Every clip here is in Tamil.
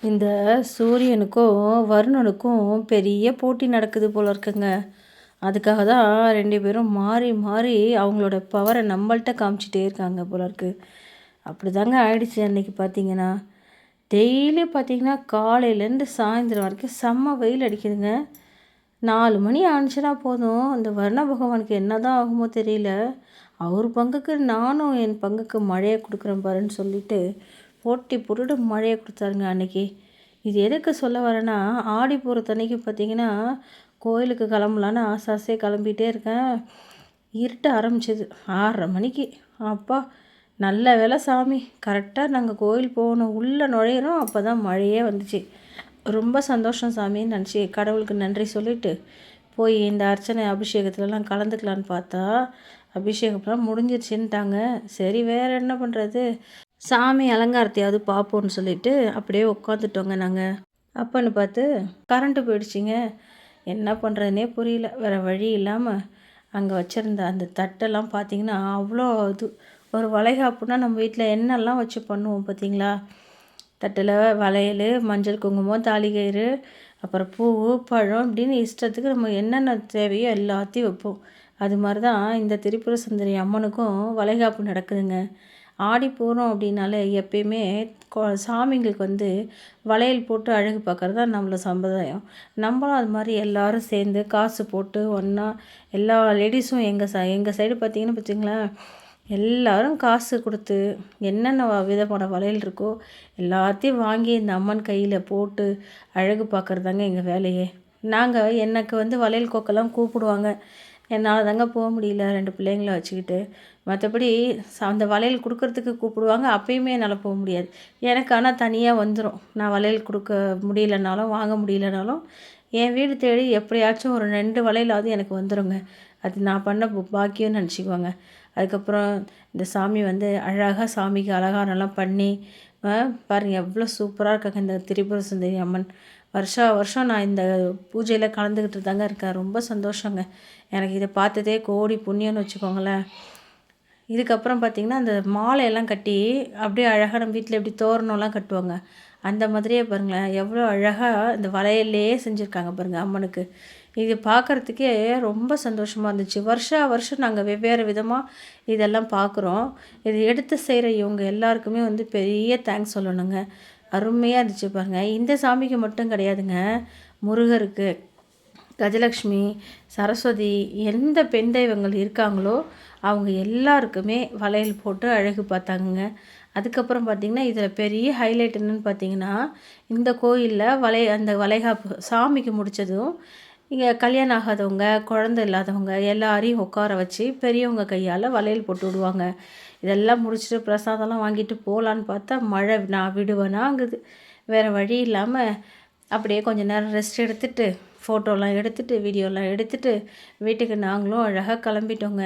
இந்த சூரியனுக்கும் வருணனுக்கும் பெரிய போட்டி நடக்குது போல இருக்குங்க. அதுக்காக தான் 2 பேரும் மாறி மாறி அவங்களோட பவரை நம்மள்ட்ட காமிச்சிட்டே இருக்காங்க போல இருக்கு. அப்படிதாங்க ஆயிடுச்சு அன்னைக்கு பார்த்தீங்கன்னா. டெய்லி பார்த்தீங்கன்னா காலையிலேருந்து சாயந்தரம் வரைக்கும் செம்ம வெயில் அடிக்குதுங்க. 4 மணி ஆணுச்சுன்னா போதும், இந்த வருண பகவானுக்கு என்னதான் ஆகுமோ தெரியல. அவர் பங்குக்கு நானும் என் பங்குக்கு மழையை கொடுக்குறேன் பாருன்னு சொல்லிட்டு போட்டி போட்டுட்டு மழையை கொடுத்தாருங்க அன்னைக்கு. இது எதுக்கு சொல்ல வரேன்னா, ஆடி பூரத்தன்னைக்கு பார்த்தீங்கன்னா கோயிலுக்கு கிளம்பலான்னு ஆசை ஆசையாக கிளம்பிகிட்டே இருக்கேன். இருட்ட ஆரம்பிச்சிது 6:30 மணிக்கு. அப்பா நல்ல வேலை சாமி, கரெக்டாக நாங்கள் கோயில் போகணும் உள்ளே நுழையிறோம், அப்போ தான் மழையே வந்துச்சு. ரொம்ப சந்தோஷம் சாமின்னு நினச்சி கடவுளுக்கு நன்றி சொல்லிவிட்டு போய் இந்த அர்ச்சனை அபிஷேகத்துலலாம் கலந்துக்கலான்னு பார்த்தா அபிஷேகம்லாம் முடிஞ்சிருச்சுன்ட்டாங்க. சரி வேறு என்ன பண்ணுறது, சாமி அலங்காரத்தையாவது பார்ப்போன்னு சொல்லிட்டு அப்படியே உட்காந்துட்டோங்க நாங்கள். அப்போன்னு பார்த்து கரண்ட்டு போயிடுச்சிங்க. என்ன பண்ணுறதுனே புரியல. வேறு வழி இல்லாமல் அங்கே வச்சுருந்த அந்த தட்டெல்லாம் பார்த்திங்கன்னா அவ்வளோ இது ஒரு வளைகாப்புனா நம்ம வீட்டில் என்னெல்லாம் வச்சு பண்ணுவோம் பார்த்திங்களா. தட்டில் வளையல், மஞ்சள் குங்குமம், தாலிகயிறு, அப்புறம் பூ பழம் இப்படின்னு இஷ்டத்துக்கு நம்ம என்னென்ன தேவையோ எல்லாத்தையும் வைப்போம். அது மாதிரி தான் இந்த திரிபுர சுந்தரி அம்மனுக்கும் வளைகாப்பு நடக்குதுங்க. ஆடி போகிறோம் அப்படின்னாலே எப்பயுமே சாமிங்களுக்கு வளையல் போட்டு அழகு பார்க்குறது தான் நம்மளோட சம்பிரதாயம். நம்மளும் அது மாதிரி எல்லோரும் சேர்ந்து காசு போட்டு ஒன்றா எல்லா லேடிஸும் எங்கள் சைடு பார்த்திங்கன்னா பார்த்திங்களேன், எல்லோரும் காசு கொடுத்து என்னென்ன விதமான வளையல் இருக்கோ எல்லாத்தையும் வாங்கி இந்த அம்மன் கையில் போட்டு அழகு பார்க்குறதாங்க எங்கள் வேலையே. எனக்கு வளையல் கோக்கெல்லாம் கூப்பிடுவாங்க. என்னால் தாங்க போக முடியல 2 பிள்ளைங்கள வச்சுக்கிட்டு. மற்றபடி அந்த வளையல் கொடுக்கறதுக்கு கூப்பிடுவாங்க, அப்பயுமே என்னால் போக முடியாது. எனக்கு ஆனால் தனியாக வந்துடும். நான் வளையல் கொடுக்க முடியலனாலும் வாங்க முடியலனாலும் என் வீடு தேடி எப்படியாச்சும் ஒரு 2 வளையலாவது எனக்கு வந்துடுங்க. அது நான் பண்ண பாக்கியம்னு நினச்சிக்குவாங்க. அதுக்கப்புறம் இந்த சாமி அழகாக சாமிக்கு அலங்காரம்லாம் பண்ணி பாருங்கள் எவ்வளோ சூப்பராக இருக்காங்க இந்த திரிபுர சுந்தரி அம்மன். வருஷா வருஷம் நான் இந்த பூஜையில் கலந்துக்கிட்டு தாங்க இருக்கேன். ரொம்ப சந்தோஷங்க. எனக்கு இதை பார்த்ததே கோடி புண்ணியம்னு வச்சுக்கோங்களேன். இதுக்கப்புறம் பார்த்திங்கன்னா அந்த மாலையெல்லாம் கட்டி அப்படியே அழகாக நம்ம வீட்டில் எப்படி தோரணம்லாம் கட்டுவாங்க, அந்த மாதிரியே பாருங்களேன் எவ்வளோ அழகாக இந்த வளையல்லே செஞ்சுருக்காங்க பாருங்கள் அம்மனுக்கு. இது பார்க்குறதுக்கே ரொம்ப சந்தோஷமாக இருந்துச்சு. வருஷா வருஷம் நாங்கள் வெவ்வேறு விதமாக இதெல்லாம் பார்க்குறோம். இது எடுத்து செய்கிற இவங்க எல்லாருக்குமே பெரிய தேங்க்ஸ் சொல்லணுங்க. அருமையாக இருந்துச்சு பாருங்கள். இந்த சாமிக்கு மட்டும் கிடையாதுங்க, முருகருக்கு, கஜலக்ஷ்மி, சரஸ்வதி, எந்த பெண் தெய்வங்கள் இருக்காங்களோ அவங்க எல்லாருக்குமே வளையல் போட்டு அழகு பார்த்தாங்க. அதுக்கப்புறம் பார்த்திங்கன்னா இதில் பெரிய ஹைலைட் என்னென்னு பார்த்திங்கன்னா, இந்த கோயிலில் அந்த வளைகாப்பு சாமிக்கு முடித்ததும் இங்கே கல்யாணம் ஆகாதவங்க, குழந்தை இல்லாதவங்க எல்லாரையும் உட்கார வச்சு பெரியவங்க கையால் வளையல் போட்டு விடுவாங்க. இதெல்லாம் முடிச்சுட்டு பிரசாதம்லாம் வாங்கிட்டு போகலான்னு பார்த்தா மழை நான் விடுவேனாங்குது. வேறு வழி இல்லாமல் அப்படியே கொஞ்சம் நேரம் ரெஸ்ட் எடுத்துகிட்டு ஃபோட்டோலாம் எடுத்துகிட்டு வீடியோலாம் எடுத்துகிட்டு வீட்டுக்கு நாங்களும் அழகாக கிளம்பிட்டோங்க.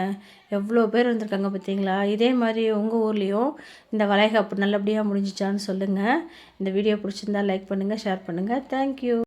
எவ்வளோ பேர் வந்திருக்காங்க பார்த்தீங்களா. இதே மாதிரி உங்கள் ஊர்லேயும் இந்த வளைகாப்பு நல்லபடியாக முடிஞ்சிச்சான்னு சொல்லுங்கள். இந்த வீடியோ பிடிச்சிருந்தா லைக் பண்ணுங்கள், ஷேர் பண்ணுங்கள். தேங்க்யூ.